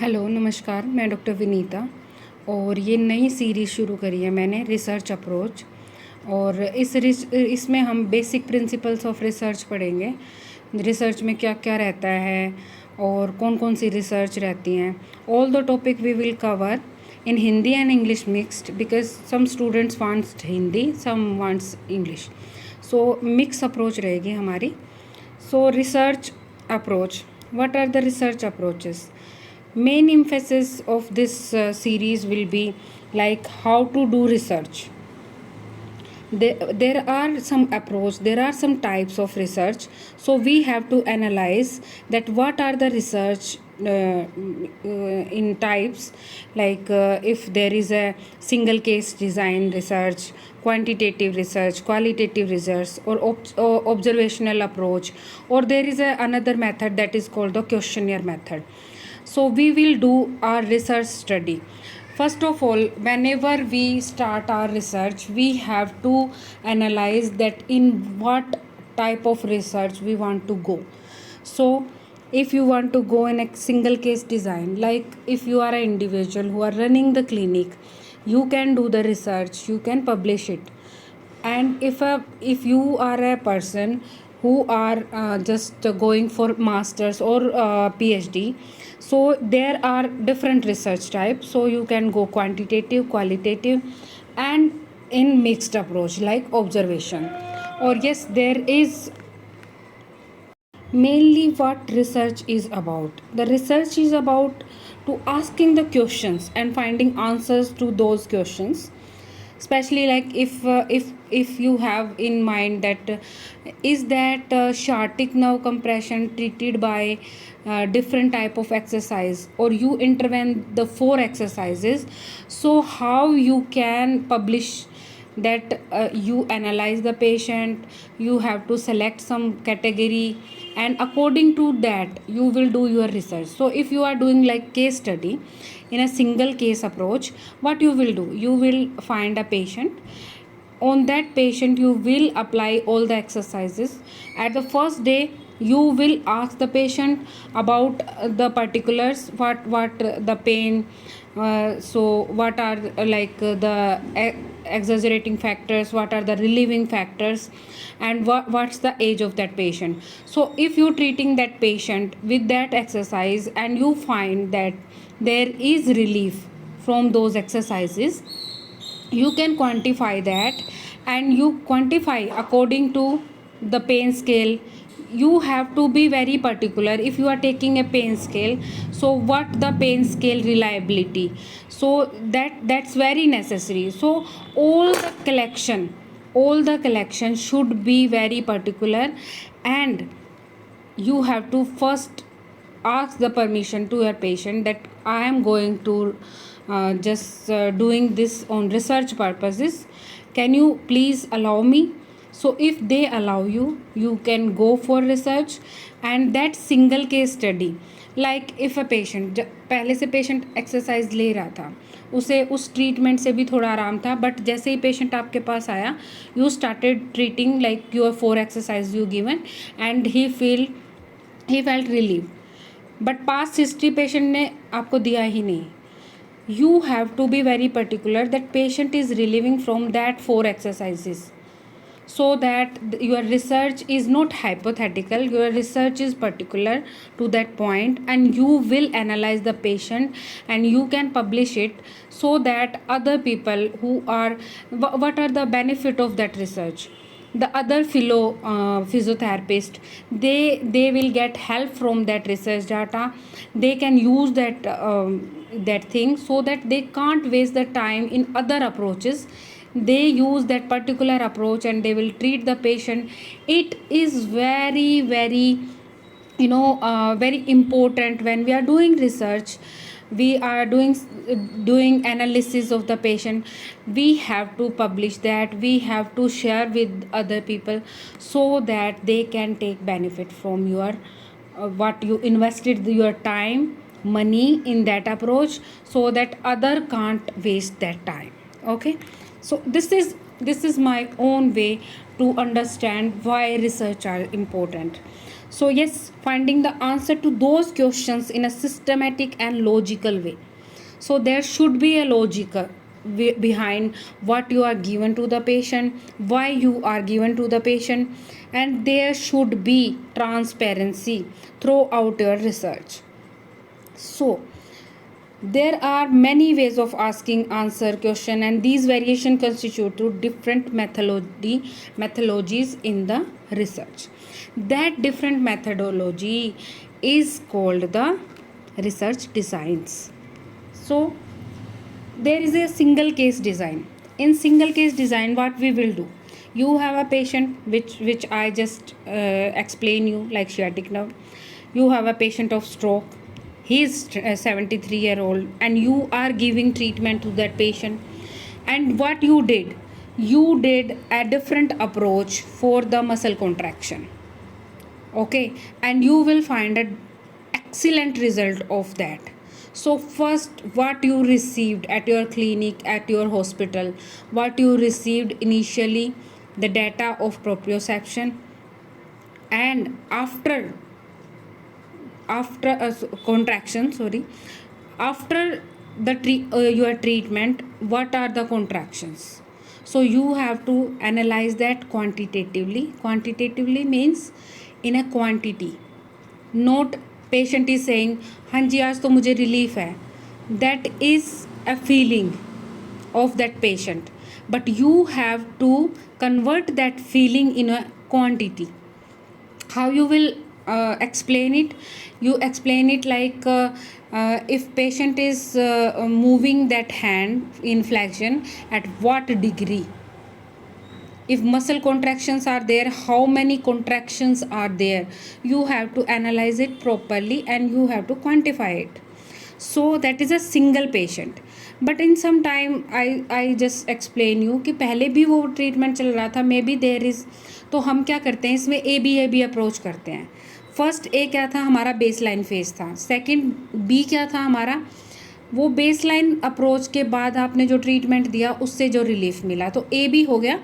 Hello नमस्कार, मैं doctor Vinita और ये नई सीरीज़ शुरू करी है मैंने रिसर्च अप्रोच। और इसमें हम बेसिक प्रिंसिपल्स ऑफ रिसर्च पढ़ेंगे। रिसर्च में क्या क्या रहता है और कौन कौन सी रिसर्च रहती हैं। All the topic we will cover in Hindi and English mixed because some students wants Hindi, some wants English, so mix approach रहेगी हमारी। So research approach, what are the research approaches? Main emphasis of this series will be like how to do research. There are some approach, there are some types of research, so we have to analyze that what are the research in types, like if there is a single case design research, quantitative research, qualitative research, or observational approach, or there is another method that is called the questionnaire method. So we will do our research study. First of all, whenever we start our research, we have to analyze that in what type of research we want to go. So if you want to go in a single case design, like if you are an individual who are running the clinic, you can do the research, you can publish it. And if you are a person who are just going for masters or PhD, so there are different research types, so you can go quantitative, qualitative, and in mixed approach like observation. Or yes, there is mainly what research is about. The research is about to asking the questions and finding answers to those questions, especially like if you have in mind that is that sciatic nerve compression treated by different type of exercise, or you intervene the 4 exercises, so how you can publish that. You analyze the patient, you have to select some category, and according to that you will do your research. So if you are doing like case study in a single case approach, what you will do, you will find a patient. On that patient you will apply all the exercises. At the first day you will ask the patient about the particulars, what the pain, so what are the exaggerating factors, what are the relieving factors, and what's the age of that patient. So if you treating that patient with that exercise and you find that there is relief from those exercises, you can quantify that, and you quantify according to the pain scale. You have to be very particular if you are taking a pain scale, so what the pain scale reliability, so that's very necessary. So all the collection should be very particular, and you have to first ask the permission to your patient that I am going to just doing this on research purposes, can you please allow me. So if they allow you, you can go for research. And that single case study, like if a patient, पहले से patient exercise ले रहा था, उसे उस treatment से भी थोड़ा आराम था, बट जैसे ही पेशेंट आपके पास आया, you started treating like your 4 exercise you given, and he felt relieve, but past history patient ने आपको दिया ही नहीं. You have to be very particular that patient is relieving from that 4 exercises, so that your research is not hypothetical, your research is particular to that point, and you will analyze the patient and you can publish it, so that other people who are, what are the benefit of that research, the other physiotherapist, they will get help from that research data. They can use that thing, so that they can't waste the time in other approaches. They use that particular approach and they will treat the patient. It is very very very important when we are doing research, we are doing analysis of the patient. We have to publish that, we have to share with other people, so that they can take benefit from your what you invested your time, money in that approach, so that other can't waste that time. Okay, so this is my own way to understand why research are important. So yes, finding the answer to those questions in a systematic and logical way. So there should be a logic behind what you are given to the patient, why you are given to the patient, and there should be transparency throughout your research. So there are many ways of asking answer question, and these variation constitute to different methodologies in the research. That different methodology is called the research designs. So there is a single case design. In single case design, what we will do, you have a patient which I just explain you, like sciatic nerve. You have a patient of stroke. He is 73-year-old, and you are giving treatment to that patient. And what you did a different approach for the muscle contraction. Okay, and you will find an excellent result of that. So first, what you received at your clinic, at your hospital, what you received initially, the data of proprioception, and after contraction, sorry, after the your treatment, what are the contractions? So you have to analyze that quantitatively means in a quantity. Not patient is saying हाँ जी आज तो मुझे relief है, that is a feeling of that patient, but you have to convert that feeling in a quantity. How you will explain it? You explain it like if patient is moving that hand in flexion, at what degree? If muscle contractions are there, how many contractions are there? You have to analyze it properly and you have to quantify it. So that is a single patient. But in some time I just explain you कि पहले भी वो treatment चल रहा था, may be there is, तो हम क्या करते हैं इसमें ए बी अप्रोच करते हैं. फर्स्ट ए क्या था, हमारा बेस लाइन फेज था. सेकेंड बी क्या था हमारा, वो बेस लाइन अप्रोच के बाद आपने जो ट्रीटमेंट दिया उससे जो रिलीफ मिला, तो ए बी हो गया.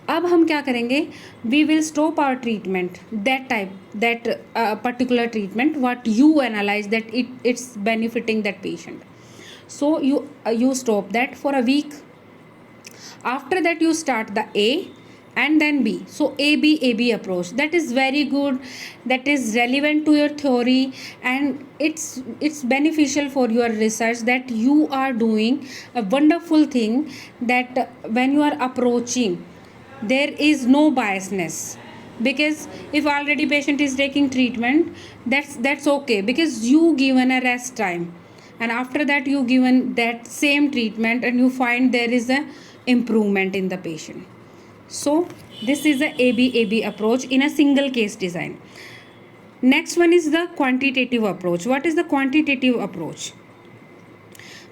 अब हम क्या करेंगे, we will stop our treatment, that particular treatment what you analyse that it's benefiting that patient. So you stop that for a week. After that you start the A and then B. So AB approach, that is very good, that is relevant to your theory, and it's beneficial for your research, that you are doing a wonderful thing, that when you are approaching there is no biasness, because if already patient is taking treatment, that's okay, because you given a rest time, and after that you given that same treatment and you find there is a improvement in the patient. So this is the AB approach in a single case design. Next one is the quantitative approach. What is the quantitative approach?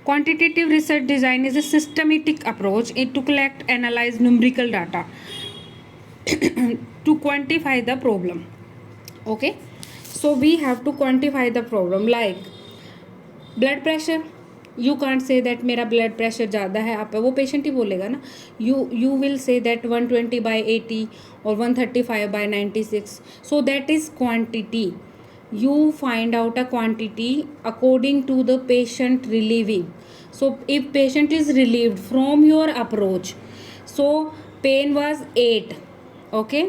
Quantitative research design is a systematic approach to collect, analyze numerical data to quantify the problem. Okay, so we have to quantify the problem, like blood pressure. You can't say that मेरा blood pressure ज़्यादा है, आप वो patient ही बोलेगा ना. You will say that 120/80 और 135/96. So that is quantity. You find out a quantity according to the patient relieving. So if patient is relieved from your approach, so pain was 8, okay,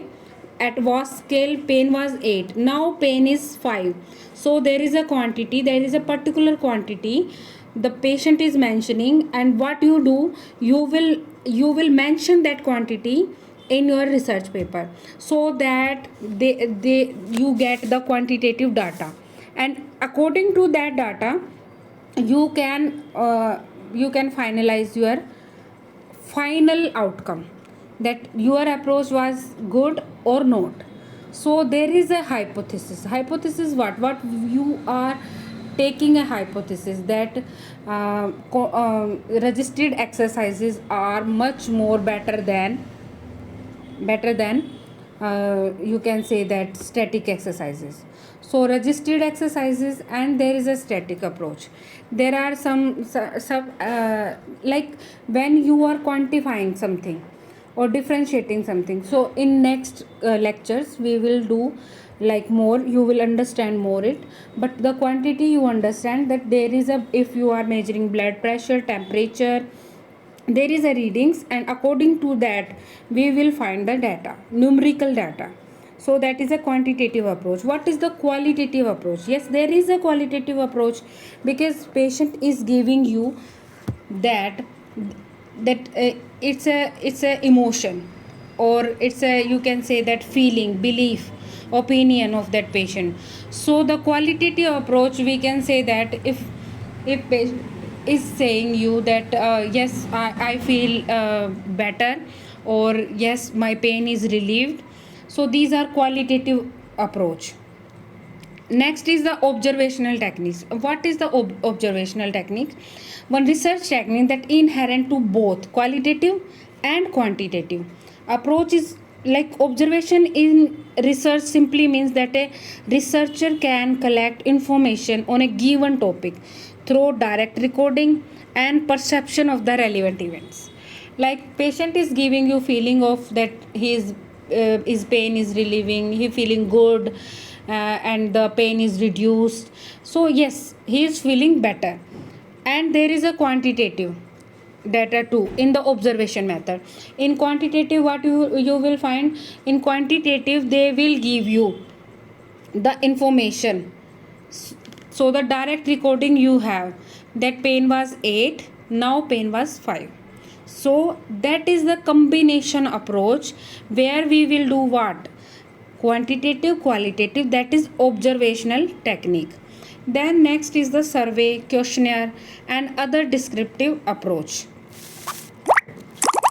at VOS scale pain was 8, now pain is 5. So there is a quantity, there is a particular quantity the patient is mentioning, and what you do, you will mention that quantity in your research paper, so that you get the quantitative data, and according to that data you can finalize your final outcome, that your approach was good or not. So there is a hypothesis what you are taking a hypothesis that resisted exercises are much more better than you can say that static exercises. So resisted exercises and there is a static approach. There are some like when you are quantifying something or differentiating something. So in next lectures we will do like more, you will understand more it. But the quantity, you understand that there is a, if you are measuring blood pressure, temperature, there is a readings, and according to that we will find the data, numerical data. So that is a quantitative approach. What is the qualitative approach? Yes, there is a qualitative approach, because patient is giving you that, it's a emotion, or it's a, you can say that feeling, belief, opinion of that patient. So the qualitative approach, we can say that if patient is saying you that yes, I feel better, or yes, my pain is relieved. So these are qualitative approach. Next is the observational techniques. What is the observational technique? One research technique that inherent to both qualitative and quantitative approach is like observation in research simply means that a researcher can collect information on a given topic through direct recording and perception of the relevant events. Like patient is giving you feeling of that his pain is relieving, he feeling good, and the pain is reduced. So yes, he is feeling better. And there is a quantitative data too in the observation method. In quantitative, what you will find, in quantitative they will give you the information. So the direct recording you have that pain was 8, now pain was 5. So that is the combination approach where we will do what? Quantitative, qualitative, that is observational technique. Then next is the survey, questionnaire, and other descriptive approach.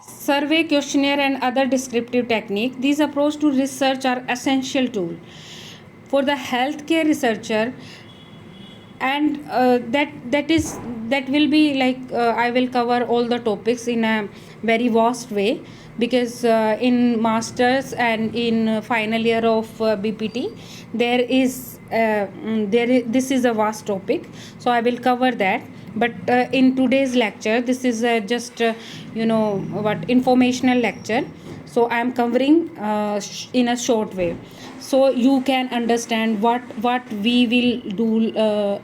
Survey, questionnaire, and other descriptive technique. These approach to research are essential tool for the healthcare researcher, and that will be like I will cover all the topics in a very vast way, because in masters and in final year of BPT there is this is a vast topic, so I will cover that. But in today's lecture, this is just what, informational lecture, so I am covering in a short way, so you can understand what we will do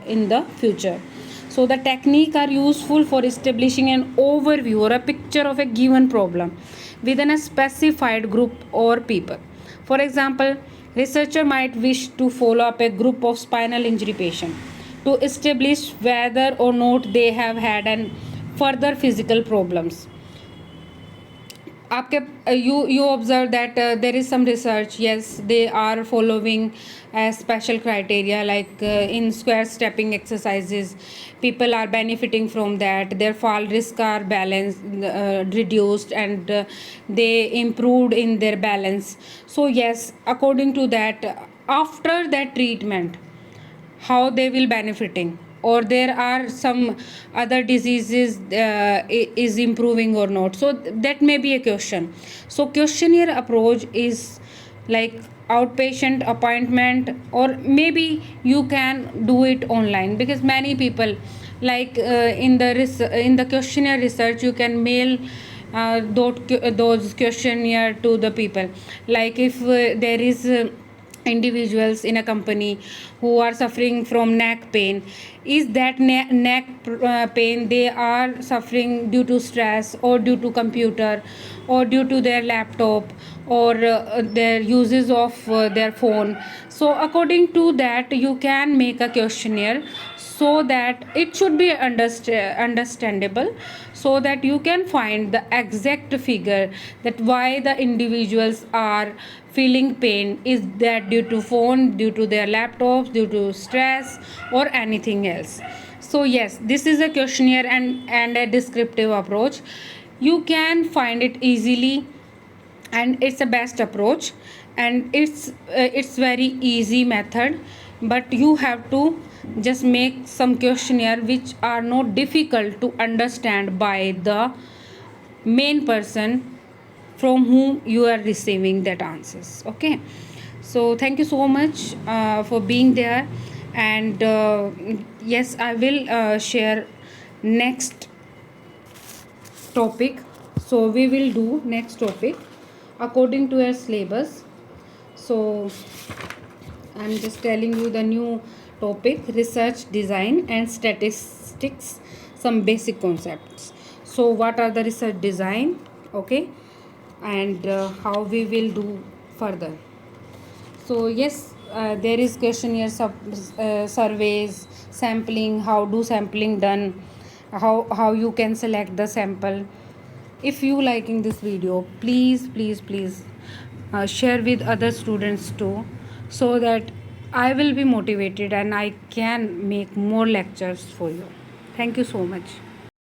in the future. So the technique are useful for establishing an overview or a picture of a given problem within a specified group or people. For example, researcher might wish to follow up a group of spinal injury patients to establish whether or not they have had an further physical problems. आपके you observe that there is some research, yes, they are following a special criteria, like in square stepping exercises people are benefiting from that, their fall risk are balanced, reduced, and they improved in their balance. So yes, according to that, after that treatment, how they will benefiting, or there are some other diseases is improving or not. So that may be a question. So questionnaire approach is like outpatient appointment, or maybe you can do it online, because many people like in the questionnaire research you can mail those questionnaire to the people. Like if there is individuals in a company who are suffering from neck pain, is that neck pain they are suffering due to stress, or due to computer, or due to their laptop, or their uses of their phone. So according to that you can make a questionnaire, so that it should be understandable, so that you can find the exact figure that why the individuals are feeling pain. Is that due to phone, due to their laptops, due to stress, or anything else? So yes, this is a questionnaire and a descriptive approach. You can find it easily, and it's the best approach, and it's very easy method. But you have to just make some questionnaire which are not difficult to understand by the main person from whom you are receiving that answers. Okay, so thank you so much for being there, and yes, I will share next topic. So we will do next topic according to our syllabus. So I'm just telling you the new topic, research, design, and statistics, some basic concepts. So, what are the research design? Okay, and how we will do further. So yes, there is questionnaire surveys, sampling, how do sampling done, how you can select the sample. If you liking this video, please share with other students too, so that I will be motivated and I can make more lectures for you. Thank you so much.